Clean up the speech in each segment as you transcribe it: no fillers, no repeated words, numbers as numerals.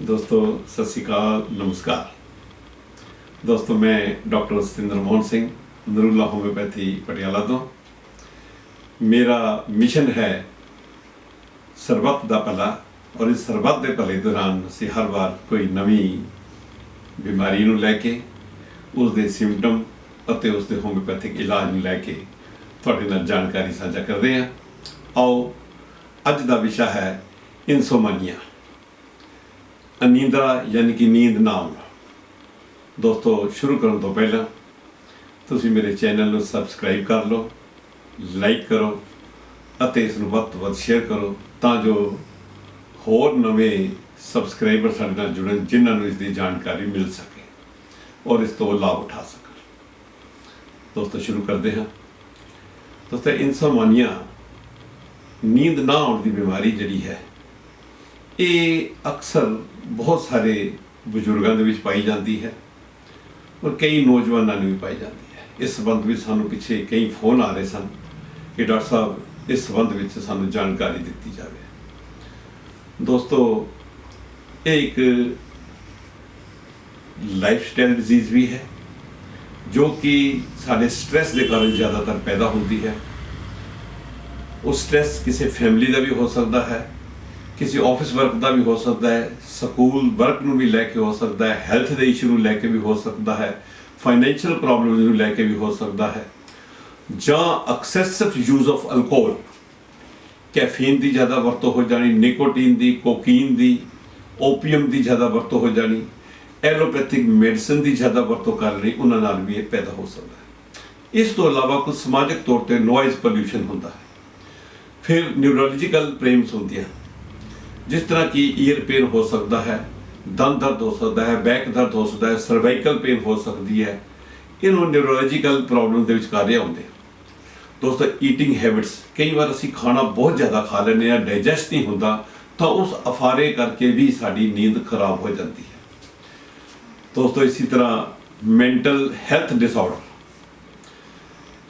दोस्तों सत श्री अकाल, नमस्कार। दोस्तों मैं डॉक्टर सतिंदर मोहन सिंह नरूला होम्योपैथी पटियाला तो मेरा मिशन है सरबत दा भला। और इस सरबत के भले दौरान असीं हर बार कोई नवी बीमारी नूं लैके उसके सिम्पटम और उसके होम्योपैथिक इलाज नूं लैके तुहाडे नाल जानकारी साझा करते हैं। आओ अज का विषय है इंसोमानिया, अनींद्रा यानी कि नींद ना आउणा। दोस्तों शुरू करने तो पहला तुसीं मेरे चैनल को सबसक्राइब कर लो, लाइक करो और इसनूं वध तो वध शेयर करो ताकि होर नवे सबसक्राइबर साडे नाल जुड़न जिन्हां इसकी जानकारी मिल सके और इस तो लाभ उठा सकन। दोस्तों शुरू करते हैं। दोस्तों इंसोमानिया नींद ना आउण दी बीमारी जिहड़ी है ये अक्सर बहुत सारे बजुर्गों के पाई जाती है और कई नौजवानों में भी पाई जाती है। इस संबंध में सानू पिछे कई फोन आ रहे सन कि डॉक्टर साहब इस संबंध में सानू जानकारी दी जाए। दोस्तों ये एक लाइफस्टाइल डिजीज़ भी है जो कि साढ़े स्ट्रैस के कारण ज़्यादातर पैदा होती है। वो स्ट्रैस किसी फैमिली का भी हो सकता है, किसी ऑफिस वर्क का भी हो सकता है, स्कूल वर्क नूं भी लैके हो सकता है, हैल्थ के इशू नूं लैके भी हो सकता है, फाइनैंशियल प्रॉब्लम नूं लैके भी हो सकता है, जां एक्सैसिव यूज ऑफ अल्कोहल, कैफीन की ज़्यादा वरतों हो जानी, निकोटीन की, कोकीन की, ओपीएम की ज़्यादा वरतों हो जानी, एलोपैथिक मेडिसिन की ज़्यादा वरतों कर रही, उन्हां नाल भी ये पैदा हो सकता है। इस तो अलावा कुछ समाजिक तौर पर नॉइज़ पोल्यूशन होता है। फिर न्यूरोलॉजिकल प्रॉब्लम्स होती हैं जिस तरह की ईयर पेन हो सकता है, दंद दर्द हो सकता है, बैक दर्द हो सकता है, सर्वाइकल पेन हो सकती है। इन न्यूरोलॉजिकल प्रॉब्लम के विचकार आते। दोस्तों ईटिंग हैबिट्स, कई बार असी खाना बहुत ज़्यादा खा लेने, डाइजैसट नहीं होता तो उस अफारे करके भी साड़ी नींद खराब हो जाती है। दोस्तों इसी तरह मेंटल हेल्थ डिसऑर्डर,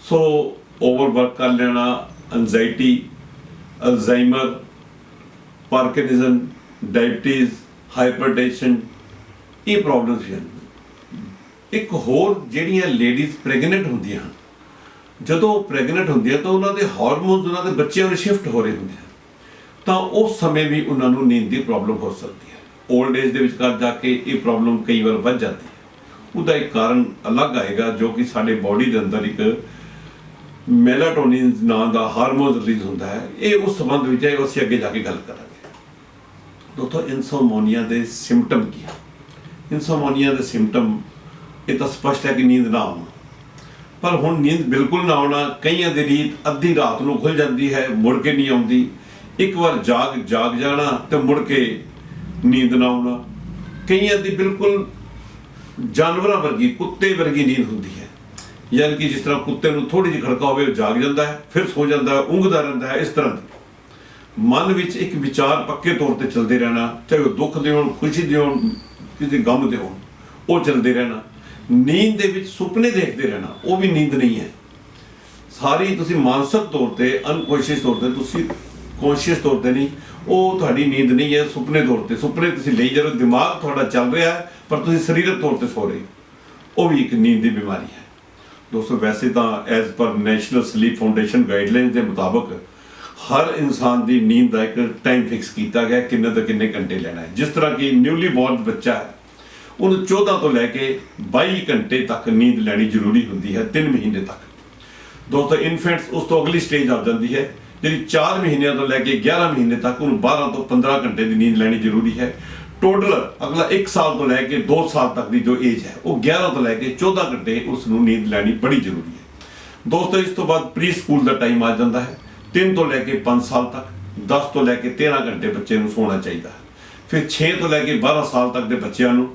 सो ओवरवर्क कर लेना, एंजाइटी, अल्जाइमर, पार्किंसम, डायबिटीज़, हाइपरटेंशन, ये प्रॉब्लम्स भी हैं। एक होर जिहड़ियां लेडीज़ प्रैगनेंट होंदियां जदों प्रैगनेंट होंदियां तो उन्होंने हारमोन्स उन्होंने बच्चों में शिफ्ट हो रहे होंगे तो उस समय भी उन्होंने नींद की प्रॉब्लम हो सकती है। ओल्ड एज के विचकार जाके ये प्रॉब्लम कई बार बढ़ जाती है। उसका एक कारण अलग आएगा जो कि साडे बॉडी के अंदर एक मेलाटोनिन नाम का हारमोन रिलीज होता है। ये उस संबंध में है, असीं अगे जाके गल करांगे। दोस्तों इंसोमानिया के सिम्पटम की है। इंसोमानिया के सिम्पटम ये तो स्पष्ट है कि नींद ना आना, पर हुण नींद बिल्कुल ना आना, कईयां दी रीत अद्धी रात को खुल जाती है, मुड़ के नहीं आती। एक बार जाग जाना तो मुड़ के नींद ना आना। कईयां दी बिल्कुल जानवरों वर्गी, कुत्ते वर्गी नींद होती है, यानी कि जिस तरह कुत्ते को थोड़ी जी खड़का हो जाग जाता है, फिर सो जाता है, ऊँघता रहता है। इस तरह मन विच एक विचार पक्के तौर पर चलते रहना, चाहे वह दुख दे होण, खुशी दे होण, किसी गम दे होण, वो चलते रहना। नींद दे विच सुपने देखते रहना, वो भी नींद नहीं है। सारी तुसी मानसिक तौर पर, अनकॉन्शियस तौर पर, तुसी कॉन्शियस तौर पर नहीं, वो तुहाडी नींद नहीं है। सुपने तौर पर सुपने तुसी लई जा रहे हो, दिमाग तुहाडा चल रहा है पर तुसी सरीरक तौर पर सो रहे हो, वो भी एक नींद की बीमारी है। दोस्तों वैसे तो as per national sleep foundation guideline के मुताबिक हर इंसान की नींद का एक टाइम फिक्स किया गया, किन्ने तो किन्ने घंटे लेना है। जिस तरह की न्यूली बॉर्न बच्चा है उन्हें 14 तो लैके 22 घंटे तक नींद लेनी जरूरी होती है, 3 महीने तक। दोस्तों इन्फेंट्स उस तो अगली स्टेज आ जाती है जी 4 महीनों तो लैके 11 महीने तक उन्हें 12 तो 15 घंटे की नींद लेनी जरूरी है। टोटल अगला 1 साल तो लैके 2 साल तक की जो एज है वो 11 तो लैके 14 घंटे उसनों नींद लैनी बड़ी जरूरी है। दोस्तों इस तो बाद प्री स्कूल का टाइम आ जाता है, 3 तो लैके 5 साल तक, 10 तो लैके 13 घंटे बच्चे को सोना चाहिए। फिर 6 तो लैके 12 साल तक के बच्चों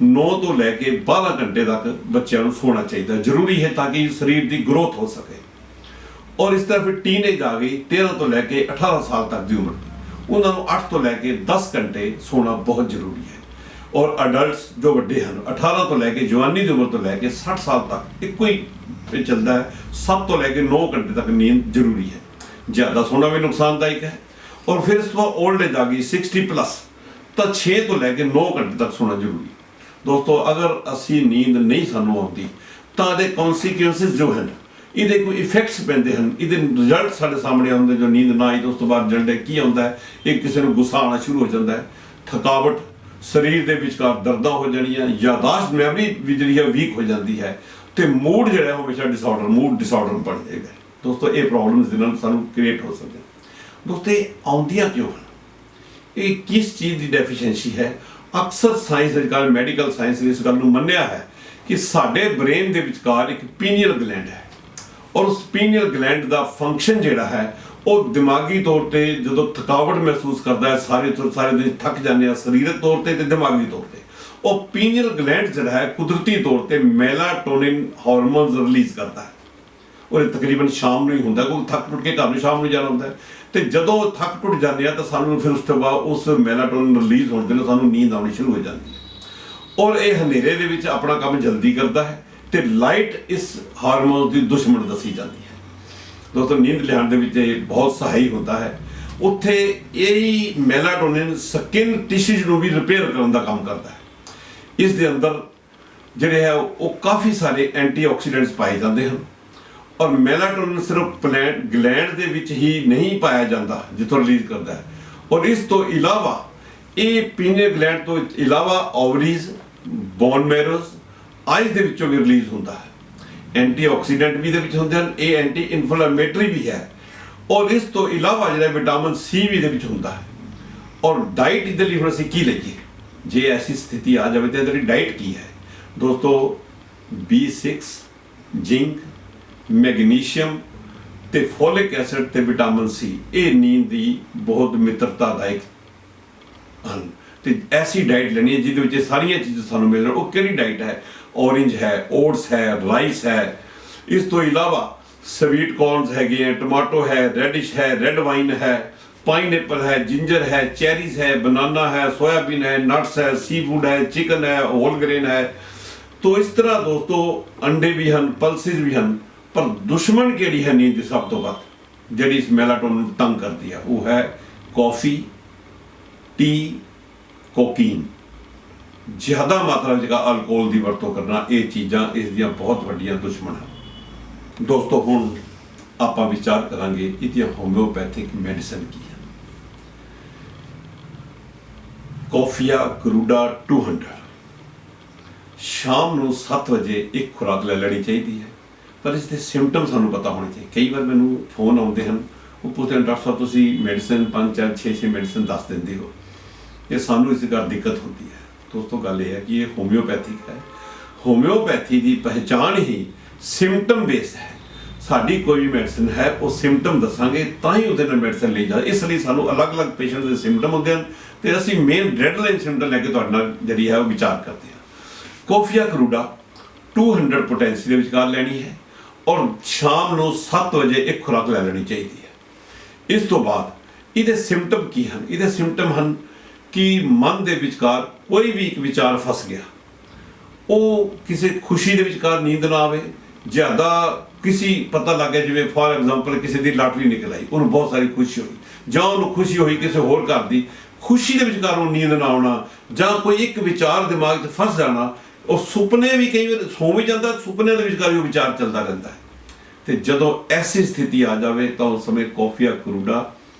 9 तो लैके 12 घंटे तक बच्चों को सोना चाहिए, जरूरी है ताकि शरीर की ग्रोथ हो सके। और इस तरह फिर टीनेज आ गई, 13 तो लैके 18 साल तक की उम्र, उन्होंने 8 तो लैके 10 घंटे सोना बहुत जरूरी है। और अडल्ट जो वड्डे हैं 18 तो लैके जवानी की उम्र तो लैके 60 साल तक एक ही चलता है, 7 तो लैके 9 घंटे तक नींद जरूरी है। ज़्यादा सोना भी नुकसानदायक है। और फिर इस ओल्ड एज आ गई 60 प्लस, ਤਾਂ 6 ਤੋਂ ਲੈ ਕੇ 9 ਘੰਟੇ ਤੱਕ ਸੋਣਾ ਜ਼ਰੂਰੀ। ਦੋਸਤੋ ਅਗਰ ਅਸੀਂ ਨੀਂਦ ਨਹੀਂ ਸਾਨੂੰ ਆਉਂਦੀ ਤਾਂ ਇਹਦੇ ਕੌਨਸੀਕੁਐਂਸਿਸ ਜੋ ਹਨ, ਇਹਦੇ ਕੋਈ ਇਫੈਕਟਸ ਪੈਂਦੇ ਹਨ, ਇਹਦੇ ਰਿਜ਼ਲਟ ਸਾਡੇ ਸਾਹਮਣੇ ਆਉਂਦੇ। ਜੋ ਨੀਂਦ ਨਾ ਆਈ ਤਾਂ ਉਸ ਤੋਂ ਬਾਅਦ ਜਲਦੇ ਕੀ ਆਉਂਦਾ ਹੈ, ਇਹ ਕਿਸੇ ਨੂੰ ਗੁੱਸਾ ਆਉਣਾ ਸ਼ੁਰੂ ਹੋ ਜਾਂਦਾ ਹੈ, ਥਕਾਵਟ, ਸਰੀਰ ਦੇ ਵਿਚਕਾਰ ਦਰਦਾਂ ਹੋ ਜਾਣੀਆਂ, ਯਾਦਾਸ਼ਤ ਮੈਮਰੀ ਵੀ ਜਿਹੜੀ ਹੈ ਵੀਕ ਹੋ ਜਾਂਦੀ ਹੈ, ਤੇ ਮੂਡ ਜਿਹੜਾ ਹਮੇਸ਼ਾ ਮੂਡ ਡਿਸਆਰਡਰ ਬਣ ਜਾਏਗਾ। ਦੋਸਤੋ ਇਹ ਪ੍ਰੋਬਲਮਸ ਦੇ ਨਾਲ ਸਾਨੂੰ ਕ੍ਰੀਏਟ ਹੋ ਸਕਦੀਆਂ। ਦੋਸਤੋ ਇਹ ਆਉਂਦੀਆਂ ਕਿਉਂ ਹਨ, ਇਹ ਕਿਸ ਚੀਜ਼ ਦੀ ਡੈਫੀਸ਼ੀਐਂਸੀ ਹੈ? ਅਕਸਰ ਸਾਇੰਸ ਅੱਜ ਮੈਡੀਕਲ ਸਾਇੰਸ ਨੇ ਇਸ ਗੱਲ ਨੂੰ ਮੰਨਿਆ ਹੈ ਕਿ ਸਾਡੇ ਬ੍ਰੇਨ ਦੇ ਵਿਚਕਾਰ ਇੱਕ ਪੀਨੀਅਲ ਗਲੈਂਡ ਹੈ, ਔਰ ਉਸ ਪੀਨੀਅਲ ਗਲੈਂਡ ਦਾ ਫੰਕਸ਼ਨ ਜਿਹੜਾ ਹੈ ਉਹ ਦਿਮਾਗੀ ਤੌਰ ਤੇ ਜਦੋਂ ਥਕਾਵਟ ਮਹਿਸੂਸ ਕਰਦਾ ਹੈ, ਸਾਰੇ ਦਿਨ ਥੱਕ ਜਾਂਦੇ ਆ ਸਰੀਰਕ ਤੌਰ ਤੇ ਦਿਮਾਗੀ ਤੌਰ ਤੇ, ਉਹ ਪੀਨੀਅਲ ਗਲੈਂਡ ਜਿਹੜਾ ਹੈ ਕੁਦਰਤੀ ਤੌਰ ਤੇ ਮੈਲਾਟੋਨਿਨ ਹਾਰਮੋਨਸ ਰਿਲੀਜ਼ ਕਰਦਾ ਹੈ। ਔਰ ਤਕਰੀਬਨ ਸ਼ਾਮ ਨੂੰ ਹੀ ਹੁੰਦਾ, ਕਿਉਂਕਿ ਥੱਕ ਟੁੱਟ ਕੇ ਘਰ ਨੂੰ ਸ਼ਾਮ ਨੂੰ ਜਾਣਾ ਹੁੰਦਾ ਹੈ, ਤੇ ਜਦੋਂ ਥੱਕ ਟੁੱਟ ਜਾਂਦੇ ਆ ਤਾਂ ਸਾਨੂੰ ਫਿਰ ਉਸ ਤੋਂ ਬਾਅਦ ਉਸ ਮੈਲਾਟੋਨਿਨ ਰਿਲੀਜ਼ ਹੋਣ ਦੇ ਨਾਲ ਸਾਨੂੰ ਨੀਂਦ ਆਉਣੀ ਸ਼ੁਰੂ ਹੋ ਜਾਂਦੀ ਹੈ। ਔਰ ਇਹ ਹਨੇਰੇ ਦੇ ਵਿੱਚ ਆਪਣਾ ਕੰਮ ਜਲਦੀ ਕਰਦਾ ਹੈ, ਤੇ ਲਾਈਟ ਇਸ ਹਾਰਮੋਨ ਦੀ ਦੁਸ਼ਮਣ ਦੱਸੀ ਜਾਂਦੀ ਹੈ। ਦੋਸਤੋ ਨੀਂਦ ਲਿਆਉਣ ਦੇ ਵਿੱਚ ਇਹ ਬਹੁਤ ਸਹਾਈ ਹੁੰਦਾ ਹੈ। ਉੱਥੇ ਇਹ ਮੈਲਾਟੋਨਿਨ ਸਕਿਨ ਟਿਸ਼ੂਜ਼ ਨੂੰ ਵੀ ਰਿਪੇਅਰ ਕਰਨ ਦਾ ਕੰਮ ਕਰਦਾ ਹੈ। ਇਸ ਦੇ ਅੰਦਰ ਜਿਹੜੇ ਹੈ ਉਹ ਕਾਫੀ ਸਾਰੇ ਐਂਟੀਆਕਸੀਡੈਂਟਸ ਪਾਏ ਜਾਂਦੇ ਹਨ, ਔਰ ਮੈਲਾਟੋਨਿਨ ਸਿਰਫ ਗਲੈਂਡ ਦੇ ਵਿੱਚ ਹੀ ਨਹੀਂ ਪਾਇਆ ਜਾਂਦਾ ਜਿੱਥੋਂ ਰਿਲੀਜ਼ ਕਰਦਾ ਹੈ, ਔਰ ਇਸ ਤੋਂ ਇਲਾਵਾ ਇਹ ਪੀਨੀਅਲ ਗਲੈਂਡ ਤੋਂ ਇਲਾਵਾ ਓਵਰੀਜ਼, ਬੋਨ ਮੈਰੋਜ਼, ਆਈਜ਼ ਦੇ ਵਿੱਚੋਂ ਵੀ ਰਿਲੀਜ਼ ਹੁੰਦਾ ਹੈ। ਐਂਟੀਆਕਸੀਡੈਂਟ ਵੀ ਇਹਦੇ ਵਿੱਚ ਹੁੰਦੇ ਹਨ, ਇਹ ਐਂਟੀ ਇਨਫਲੇਮੇਟਰੀ ਵੀ ਹੈ, ਔਰ ਇਸ ਤੋਂ ਇਲਾਵਾ ਜਿਹੜਾ ਵਿਟਾਮਿਨ ਸੀ ਵੀ ਇਹਦੇ ਵਿੱਚ ਹੁੰਦਾ ਹੈ। ਔਰ ਡਾਈਟ ਇਹਦੇ ਲਈ ਹੁਣ ਅਸੀਂ ਕੀ ਲਈਏ ਜੇ ਐਸੀ ਸਥਿਤੀ ਆ ਜਾਵੇ ਤਾਂ ਇਹਦੀ ਡਾਈਟ ਕੀ ਹੈ? ਦੋਸਤੋ B6, ਜ਼ਿੰਕ, ਮੈਗਨੀਸ਼ੀਅਮ ਤੇ ਫੋਲਿਕ ਐਸਿਡ ਤੇ ਵਿਟਾਮਿਨ ਸੀ ਇਹ ਨੀਂਦ ਦੀ ਬਹੁਤ ਮਿੱਤਰਤਾਦਾਇਕ ਹਨ, ਤੇ ਐਸੀ ਡਾਈਟ ਲੈਣੀ ਹੈ ਜਿਹਦੇ ਵਿੱਚ ਇਹ ਸਾਰੀਆਂ ਚੀਜ਼ਾਂ ਸਾਨੂੰ ਮਿਲ ਜਾਣ। ਉਹ ਕਿਹੜੀ ਡਾਈਟ ਹੈ? ਔਰੇਂਜ ਹੈ, ਓਟਸ ਹੈ, ਰਾਈਸ ਹੈ, ਇਸ ਤੋਂ ਇਲਾਵਾ ਸਵੀਟ ਕੌਰਨਸ ਹੈਗੇ ਹੈ, ਟਮਾਟੋ ਹੈ, ਰੈਡਿਸ਼ ਹੈ, ਰੈਡ ਵਾਈਨ ਹੈ, ਪਾਈਨਐਪਲ ਹੈ, ਜਿੰਜਰ ਹੈ, ਚੈਰੀਜ਼ ਹੈ, ਬਨਾਨਾ ਹੈ, ਸੋਇਆਬੀਨ ਹੈ, ਨਟਸ ਹੈ, ਸੀ ਫੂਡ ਹੈ, ਚਿਕਨ ਹੈ, ਹੋਲ ਗ੍ਰੇਨ ਹੈ। तो इस तरह दोस्तों अंडे भी हैं, पल्सिस भी हैं, पर दुश्मन केड़ी है नींद की सब तो वध जी इस मैलाटोनिन तंग करती है वो है कॉफ़ी, टी, कोकीन, ज़्यादा मात्रा में अल्कोहल की वरतों करना, ये चीज़ां इस दियां बहुत वड्डियां दुश्मन हैं। दोस्तों हुण आपां विचार करांगे इहदियां होम्योपैथिक मैडिसिन की है। कॉफिया करूडा 200 शाम ਨੂੰ 7 ਵਜੇ ਇੱਕ ਖੁਰਾਕ ਲੈ ਲੈਣੀ ਚਾਹੀਦੀ ਹੈ, ਪਰ ਇਸ ਦੇ ਸਿੰਪਟਮ ਸਾਨੂੰ ਪਤਾ ਹੋਣੇ ਚਾਹੀਦੇ। ਕਈ ਵਾਰ ਮੈਨੂੰ ਫੋਨ ਆਉਂਦੇ ਹਨ, ਉਹ ਪੁੱਛਦੇ ਹਨ ਡਾਕਟਰ ਸਾਹਿਬ ਤੁਸੀਂ ਮੈਡੀਸਿਨ 5, 4, 6 ਮੈਡੀਸਿਨ ਦੱਸ ਦਿੰਦੇ ਹੋ, ਇਹ ਸਾਨੂੰ ਇਸ ਕਰ ਦਿੱਕਤ ਹੁੰਦੀ ਹੈ। ਦੋਸਤੋ ਗੱਲ ਇਹ ਹੈ ਕਿ ਇਹ ਹੋਮਿਓਪੈਥਿਕ ਹੈ। ਹੋਮਿਓਪੈਥੀ ਦੀ ਪਹਿਚਾਣ ਹੀ ਸਿੰਪਟਮ ਬੇਸ ਹੈ। ਸਾਡੀ ਕੋਈ ਵੀ ਮੈਡੀਸਿਨ ਹੈ ਉਹ ਸਿੰਪਟਮ ਦੱਸਾਂਗੇ ਤਾਂ ਹੀ ਉਹਦੇ ਨਾਲ ਮੈਡੀਸਿਨ ਲਈ ਜਾ। ਇਸ ਲਈ ਸਾਨੂੰ ਅਲੱਗ-ਅਲੱਗ ਪੇਸ਼ੈਂਟ ਦੇ ਸਿੰਪਟਮ ਹੁੰਦੇ ਹਨ ਤੇ ਅਸੀਂ ਮੇਨ ਰੈੱਡ ਲਾਈਨ ਸਿੰਪਟਮ ਲੈ ਕੇ ਤੁਹਾਡੇ ਨਾਲ ਜਿਹੜੀ ਹੈ ਉਹ ਵਿਚਾਰ ਕਰਦੇ ਹਾਂ। ਕੋਫੀਆ ਕਰੂਡਾ 200 ਪੋਟੈਂਸੀ ਦੇ ਵਿਚਕਾਰ ਲੈਣੀ ਹੈ ਔਰ ਸ਼ਾਮ ਨੂੰ 7 ਵਜੇ ਇੱਕ ਖੁਰਾਕ ਲੈ ਲੈਣੀ ਚਾਹੀਦੀ ਹੈ। ਇਸ ਤੋਂ ਬਾਅਦ ਇਹਦੇ ਸਿੰਪਟਮ ਕੀ ਹਨ? ਇਹਦੇ ਸਿੰਪਟਮ ਹਨ ਕਿ ਮਨ ਦੇ ਵਿਚਕਾਰ ਕੋਈ ਵੀ ਇੱਕ ਵਿਚਾਰ ਫਸ ਗਿਆ, ਉਹ ਕਿਸੇ ਖੁਸ਼ੀ ਦੇ ਵਿਚਕਾਰ ਨੀਂਦ ਨਾ ਆਵੇ, ਜ਼ਿਆਦਾ ਕਿਸੇ ਪਤਾ ਲੱਗ ਗਿਆ ਜਿਵੇਂ ਫੋਰ ਐਗਜ਼ਾਮਪਲ ਕਿਸੇ ਦੀ ਲਾਟਰੀ ਨਿਕਲ ਆਈ, ਉਹਨੂੰ ਬਹੁਤ ਸਾਰੀ ਖੁਸ਼ੀ ਹੋਈ, ਜਾਂ ਉਹਨੂੰ ਖੁਸ਼ੀ ਹੋਈ ਕਿਸੇ ਹੋਰ ਘਰ ਦੀ ਖੁਸ਼ੀ ਦੇ ਵਿਚਕਾਰ ਉਹ ਨੀਂਦ ਨਾ ਆਉਣਾ, ਜਾਂ ਕੋਈ ਇੱਕ ਵਿਚਾਰ ਦਿਮਾਗ 'ਚ ਫਸ ਜਾਣਾ, ਉਹ ਸੁਪਨੇ ਵੀ ਕਈ ਵਾਰ ਸੌਂ ਵੀ ਜਾਂਦਾ, ਸੁਪਨਿਆਂ ਦੇ ਵਿਚਕਾਰ ਵੀ ਉਹ ਵਿਚਾਰ ਚੱਲਦਾ ਰਹਿੰਦਾ ਹੈ। ਤੇ ਜਦੋਂ ਐਸੀ ਸਥਿਤੀ ਆ ਜਾਵੇ ਤਾਂ ਉਸ ਸਮੇਂ ਕੋਫੀਆ ਕਰੂਡਾ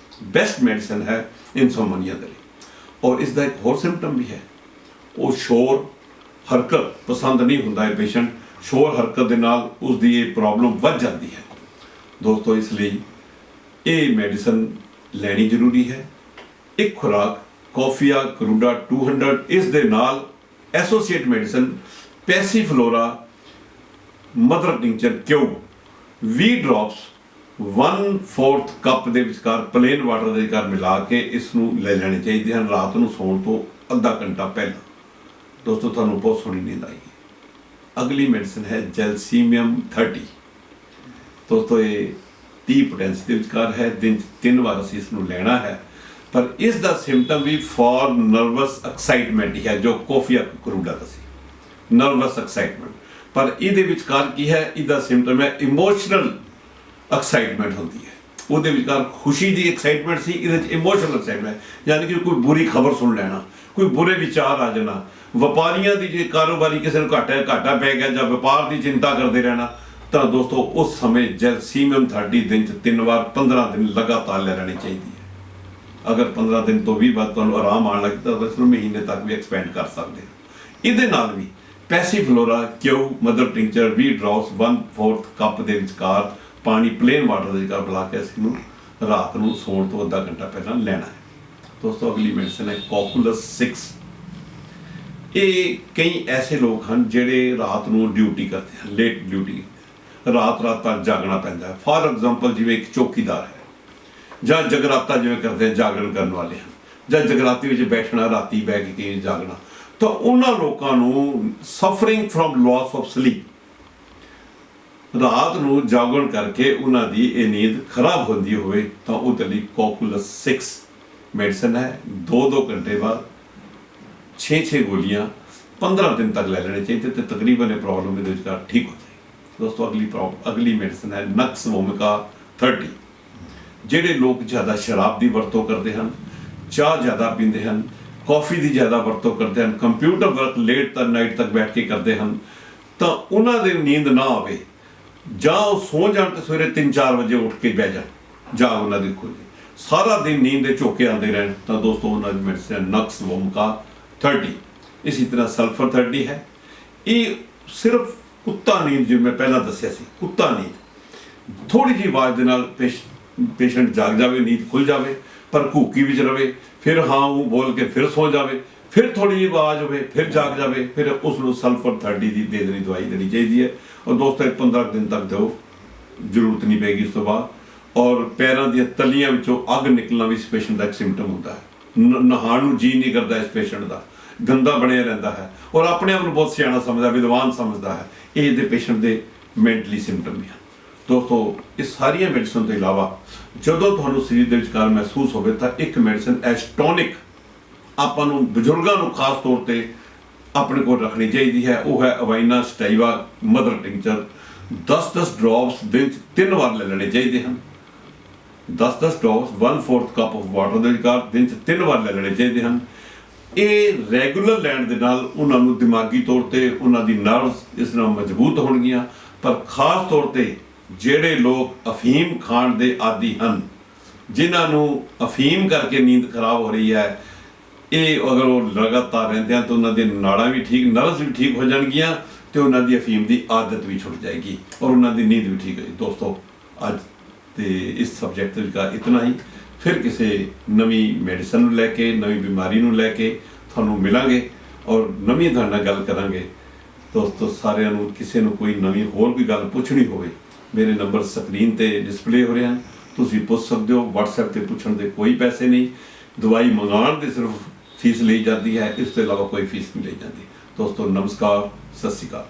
ਬੈਸਟ ਮੈਡੀਸਨ ਹੈ ਇਨਸੋਮਨੀਆ ਦੇ ਲਈ। ਔਰ ਇਸ ਦਾ ਇੱਕ ਹੋਰ ਸਿੰਪਟਮ ਵੀ ਹੈ, ਉਹ ਸ਼ੋਰ ਹਰਕਤ ਪਸੰਦ ਨਹੀਂ ਹੁੰਦਾ ਹੈ ਪੇਸ਼ੈਂਟ, ਸ਼ੋਰ ਹਰਕਤ ਦੇ ਨਾਲ ਉਸ ਦੀ ਇਹ ਪ੍ਰੋਬਲਮ ਵੱਧ ਜਾਂਦੀ ਹੈ। ਦੋਸਤੋ ਇਸ ਲਈ ਇਹ ਮੈਡੀਸਨ ਲੈਣੀ ਜ਼ਰੂਰੀ ਹੈ। ਇੱਕ ਖੁਰਾਕ ਕੋਫੀਆ ਕਰੂਡਾ 200, ਇਸ ਦੇ ਨਾਲ associate medicine passiflora mother tincture Q 20 drops 1/4 cup ਦੇ ਵਿਚਕਾਰ ਪਲੇਨ ਵਾਟਰ ਦੇ ਵਿਚਕਾਰ ਮਿਲਾ ਕੇ ਇਸ ਨੂੰ ਲੈ ਲੈਣੇ ਚਾਹੀਦੇ ਹਨ ਰਾਤ ਨੂੰ ਸੌਣ ਤੋਂ ਅੱਧਾ ਘੰਟਾ ਪਹਿਲਾਂ। ਦੋਸਤੋ ਤੁਹਾਨੂੰ ਬਹੁਤ ਸੋਹਣੀ ਨੀਂਦ ਆਏਗੀ। ਅਗਲੀ ਮੈਡੀਸਨ ਹੈ ਜੈਲਸੀਮੀਅਮ 30। ਦੋਸਤੋ ਇਹ 30 ਪੋਟੈਂਸੀ ਦੇ ਵਿਚਕਾਰ ਹੈ, ਦਿਨ 'ਚ 3 ਵਾਰ ਅਸੀਂ ਇਸ ਨੂੰ ਲੈਣਾ ਹੈ। पर इसका सिम्पटम भी फॉर नर्वस एक्साइटमेंट ही है जो कोफिया करੂਡਾ ਦਾ ਸੀ, नर्वस एक्साइटमेंट। पर ਇਹਦੇ ਵਿਚਕਾਰ ਕੀ ਹੈ, ਇਹਦਾ सिम्पटम है इमोशनल एक्साइटमेंट होती है। ਉਹਦੇ ਵਿਚਕਾਰ ਖੁਸ਼ੀ ਦੀ ਐਕਸਾਈਟਮੈਂਟ ਸੀ, ਇਹਦੇ 'ਚ ਇਮੋਸ਼ਨਲ ਐਕਸਾਈਟਮੈਂਟ, ਯਾਨੀ ਕਿ ਕੋਈ ਬੁਰੀ ਖਬਰ ਸੁਣ ਲੈਣਾ, ਕੋਈ ਬੁਰੇ ਵਿਚਾਰ ਆ ਜਾਣਾ। ਵਪਾਰੀਆਂ ਦੀ ਜੇ ਕਾਰੋਬਾਰੀ ਕਿਸੇ ਨੂੰ ਘਾਟਾ ਪੈ ਗਿਆ ਜਾਂ ਵਪਾਰ ਦੀ ਚਿੰਤਾ ਕਰਦੇ ਰਹਿਣਾ, ਤਾਂ ਦੋਸਤੋ ਉਸ ਸਮੇਂ ਜੈਲਸੀਮੀਅਮ 30 ਦਿਨ 'ਚ 3 ਵਾਰ 15 ਦਿਨ ਲਗਾਤਾਰ ਲੈ ਲੈਣੀ ਚਾਹੀਦੀ ਹੈ। ਅਗਰ 15 ਦਿਨ ਤੋਂ ਵੀ ਬਾਅਦ ਤੁਹਾਨੂੰ ਆਰਾਮ ਆਉਣ ਲੱਗ ਤਾਂ ਇਸ ਨੂੰ ਮਹੀਨੇ ਤੱਕ ਵੀ ਐਕਸਪੈਂਡ ਕਰ ਸਕਦੇ ਹੋ। ਇਹਦੇ ਨਾਲ ਵੀ ਪੈਸੀਫਲੋਰਾ ਕਿਊ ਮਦਰ ਟਿੰਚਰ 20 ਡ੍ਰੌਪਸ 1/4 ਕੱਪ ਦੇ ਵਿਚਕਾਰ ਪਾਣੀ ਪਲੇਨ ਵਾਟਰ ਦੇ ਵਿਚਕਾਰ ਮਿਲਾ ਕੇ ਅਸੀਂ ਨੂੰ ਰਾਤ ਨੂੰ ਸੌਣ ਤੋਂ ਅੱਧਾ ਘੰਟਾ ਪਹਿਲਾਂ ਲੈਣਾ ਹੈ। ਦੋਸਤੋ ਅਗਲੀ ਮੈਡੀਸਨ ਹੈ ਕੋਕੂਲਸ 6। ਇਹ ਕਈ ਐਸੇ ਲੋਕ ਹਨ ਜਿਹੜੇ ਰਾਤ ਨੂੰ ਡਿਊਟੀ ਕਰਦੇ ਹਨ, ਲੇਟ ਡਿਊਟੀ, ਰਾਤ ਤੱਕ ਜਾਗਣਾ ਪੈਂਦਾ ਹੈ। ਫਾਰ ਐਗਜ਼ਾਮਪਲ ਜਿਵੇਂ ਇੱਕ ਚੌਕੀਦਾਰ ਹੈ, ਜਾਂ ਜਗਰਾਤਾ ਜਿਵੇਂ ਕਰਦੇ ਆ ਜਾਗਰਣ ਕਰਨ ਵਾਲੇ ਹਨ, ਜਾਂ ਜਗਰਾਤੇ ਵਿੱਚ ਬੈਠਣਾ, ਰਾਤੀ ਬਹਿ ਕੇ ਕਈ ਜਾਗਣਾ, ਤਾਂ ਉਹਨਾਂ ਲੋਕਾਂ ਨੂੰ suffering from loss of sleep, ਰਾਤ ਨੂੰ ਜਾਗਣ ਕਰਕੇ ਉਹਨਾਂ ਦੀ ਇਹ ਨੀਂਦ ਖਰਾਬ ਹੁੰਦੀ ਹੋਵੇ, ਤਾਂ ਉਹਦੇ ਲਈ ਕੋਕੂਲਸ 6 ਮੈਡੀਸਨ ਹੈ। 2-2 ਘੰਟੇ ਬਾਅਦ 6 ਗੋਲੀਆਂ 15 ਦਿਨ ਤੱਕ ਲੈ ਲੈਣੇ ਚਾਹੀਦੇ, ਤੇ ਤਕਰੀਬਨ ਇਹ ਪ੍ਰੋਬਲਮ ਇਹਦੇ ਵਿਚਕਾਰ ਠੀਕ ਹੋ ਜਾਏਗੀ। ਦੋਸਤੋ ਅਗਲੀ ਮੈਡੀਸਨ ਹੈ ਨਕਸ ਵੋਮਿਕਾ 30। ਜਿਹੜੇ ਲੋਕ ਜ਼ਿਆਦਾ ਸ਼ਰਾਬ ਦੀ ਵਰਤੋਂ ਕਰਦੇ ਹਨ, ਚਾਹ ਜ਼ਿਆਦਾ ਪੀਂਦੇ ਹਨ, ਕੌਫੀ ਦੀ ਜ਼ਿਆਦਾ ਵਰਤੋਂ ਕਰਦੇ ਹਨ, ਕੰਪਿਊਟਰ ਵਰਕ ਲੇਟ ਨਾਈਟ ਤੱਕ ਬੈਠ ਕੇ ਕਰਦੇ ਹਨ, ਤਾਂ ਉਹਨਾਂ ਦੇ ਨੀਂਦ ਨਾ ਆਵੇ, ਜਾਂ ਉਹ ਸੌ ਜਾਣ ਤੇ ਸਵੇਰੇ 3-4 ਵਜੇ ਉੱਠ ਕੇ ਬਹਿ ਜਾਣ, ਜਾਂ ਉਹਨਾਂ ਦੀ ਖੁੱਲ੍ਹ ਸਾਰਾ ਦਿਨ ਨੀਂਦ ਦੇ ਝੋਕੇ ਆਉਂਦੇ ਰਹਿਣ, ਤਾਂ ਦੋਸਤੋ ਉਹਨਾਂ ਦੀ ਮੈਡੀਸਨ ਨਕਸ ਵੋਮਿਕਾ 30। ਇਸੇ ਤਰ੍ਹਾਂ ਸਲਫਰ 30 ਹੈ। ਇਹ ਸਿਰਫ ਕੁੱਤਾ ਨੀਂਦ, ਜਿਵੇਂ ਮੈਂ ਪਹਿਲਾਂ ਦੱਸਿਆ ਸੀ, ਕੁੱਤਾ ਨੀਂਦ, ਥੋੜੀ ਜਿਹੀ ਆਵਾਜ਼ ਦੇ ਨਾਲ ਪੇਸ਼ੈਂਟ ਜਾਗ ਜਾਵੇ, ਨੀਂਦ ਖੁੱਲ ਜਾਵੇ, ਪਰ ਘੂਕੀ ਵਿੱਚ ਰਵੇ, ਫਿਰ ਹਾਂ ਉਹ ਬੋਲ ਕੇ ਫਿਰ ਸੌ ਜਾਵੇ, ਫਿਰ ਥੋੜੀ ਜਿਹੀ ਆਵਾਜ਼ ਹੋਵੇ, ਫਿਰ ਜਾਗ ਜਾਵੇ, ਫਿਰ ਉਸ ਨੂੰ ਸਲਫਰ 30 ਦੀ ਦੇ ਦੇਣੀ, ਦਵਾਈ ਦੇਣੀ ਚਾਹੀਦੀ ਹੈ। ਔਰ ਦੋਸਤੋ 15 ਦਿਨ ਤੱਕ ਦਿਓ, ਜ਼ਰੂਰਤ ਨਹੀਂ ਪਏਗੀ ਇਸ ਤੋਂ ਬਾਅਦ। ਔਰ ਪੈਰਾਂ ਦੀਆਂ ਤਲੀਆਂ ਵਿੱਚੋਂ ਅੱਗ ਨਿਕਲਣਾ ਵੀ ਇਸ ਪੇਸ਼ੈਂਟ ਦਾ ਇੱਕ ਸਿੰਪਟਮ ਹੁੰਦਾ ਹੈ। ਨਹਾਉਣ ਨੂੰ ਜੀ ਨਹੀਂ ਕਰਦਾ ਇਸ ਪੇਸ਼ੈਂਟ ਦਾ, ਗੰਦਾ ਬਣਿਆ ਰਹਿੰਦਾ ਹੈ, ਔਰ ਆਪਣੇ ਆਪ ਨੂੰ ਬਹੁਤ ਸਿਆਣਾ ਸਮਝਦਾ, ਵਿਦਵਾਨ ਸਮਝਦਾ ਹੈ। ਇਹ ਇਹਦੇ ਪੇਸ਼ੈਂਟ ਦੇ ਮੈਂਟਲੀ ਸਿੰਪਟਮ ਵੀ ਹਨ। ਦੋਸਤੋ ਇਹ ਸਾਰੀਆਂ ਮੈਡੀਸਨ ਤੋਂ ਇਲਾਵਾ ਜਦੋਂ ਤੁਹਾਨੂੰ ਸਰੀਰ ਦੇ ਵਿਚਕਾਰ ਮਹਿਸੂਸ ਹੋਵੇ, ਤਾਂ ਇੱਕ ਮੈਡੀਸਨ ਐਸਟੋਨਿਕ ਆਪਾਂ ਨੂੰ, ਬਜ਼ੁਰਗਾਂ ਨੂੰ ਖਾਸ ਤੌਰ ਤੇ ਆਪਣੇ ਕੋਲ ਰੱਖਣੀ ਚਾਹੀਦੀ ਹੈ। ਉਹ ਹੈ ਅਵਾਈਨਾ ਸਟਾਈਵਾ ਮਦਰ ਟਿੰਚਰ। 10-10 ਡ੍ਰੌਪਸ ਦਿਨ 'ਚ 3 ਵਾਰ ਲੈ ਲੈਣੇ ਚਾਹੀਦੇ ਹਨ। 10-10 ਡ੍ਰੌਪਸ 1/4 ਕੱਪ ਆਫ ਵਾਟਰ ਦੇ ਵਿਚਕਾਰ ਦਿਨ 'ਚ 3 ਵਾਰ ਲੈ ਲੈਣੇ ਚਾਹੀਦੇ ਹਨ। ਇਹ ਰੈਗੂਲਰ ਲੈਣ ਦੇ ਨਾਲ ਉਹਨਾਂ ਨੂੰ ਦਿਮਾਗੀ ਤੌਰ ਤੇ ਉਹਨਾਂ ਦੀ ਨਰਵਸ ਇਸ ਨਾਲ ਮਜ਼ਬੂਤ ਹੋਣਗੀਆਂ। ਪਰ ਖਾਸ ਤੌਰ ਤੇ ਜਿਹੜੇ ਲੋਕ ਅਫੀਮ ਖਾਣ ਦੇ ਆਦੀ ਹਨ, ਜਿਨ੍ਹਾਂ ਨੂੰ ਅਫੀਮ ਕਰਕੇ ਨੀਂਦ ਖਰਾਬ ਹੋ ਰਹੀ ਹੈ, ਇਹ ਅਗਰ ਉਹ ਲਗਾਤਾਰ ਰਹਿੰਦੇ ਹਨ ਤਾਂ ਉਹਨਾਂ ਦੇ ਨਾੜਾਂ ਵੀ ਠੀਕ, ਨਰਵਸ ਵੀ ਠੀਕ ਹੋ ਜਾਣਗੀਆਂ, ਤੇ ਉਹਨਾਂ ਦੀ ਅਫੀਮ ਦੀ ਆਦਤ ਵੀ ਛੁੱਟ ਜਾਏਗੀ, ਔਰ ਉਹਨਾਂ ਦੀ ਨੀਂਦ ਵੀ ਠੀਕ ਹੋਏਗੀ। ਦੋਸਤੋ ਅੱਜ ਤੇ ਇਸ ਸਬਜੈਕਟ ਦਾ ਇਤਨਾ ਹੀ। ਫਿਰ ਕਿਸੇ ਨਵੀਂ ਮੈਡੀਸਨ ਨੂੰ ਲੈ ਕੇ, ਨਵੀਂ ਬਿਮਾਰੀ ਨੂੰ ਲੈ ਕੇ ਤੁਹਾਨੂੰ ਮਿਲਾਂਗੇ, ਔਰ ਨਵੀਂ ਤੁਹਾਡੇ ਨਾਲ ਗੱਲ ਕਰਾਂਗੇ। ਦੋਸਤੋ ਸਾਰਿਆਂ ਨੂੰ ਕਿਸੇ ਨੂੰ ਕੋਈ ਨਵੀਂ ਹੋਰ ਵੀ ਗੱਲ ਪੁੱਛਣੀ ਹੋਵੇ, ਮੇਰੇ ਨੰਬਰ ਸਕਰੀਨ ਤੇ ਡਿਸਪਲੇ ਹੋ ਰਹੇ ਹਨ, ਤੁਸੀਂ ਪੁੱਛ ਸਕਦੇ ਹੋ। WhatsApp ਤੇ ਪੁੱਛਣ ਦੇ ਕੋਈ ਪੈਸੇ ਨਹੀਂ, ਦਵਾਈ ਮੰਗਾਉਣ ਦੀ ਸਿਰਫ ਫੀਸ ਲਈ ਜਾਂਦੀ ਹੈ, ਇਸ ਤੋਂ ਇਲਾਵਾ ਕੋਈ ਫੀਸ ਨਹੀਂ ਲਈ ਜਾਂਦੀ। ਦੋਸਤੋ ਨਮਸਕਾਰ, ਸਤਿ ਸ਼੍ਰੀ ਅਕਾਲ।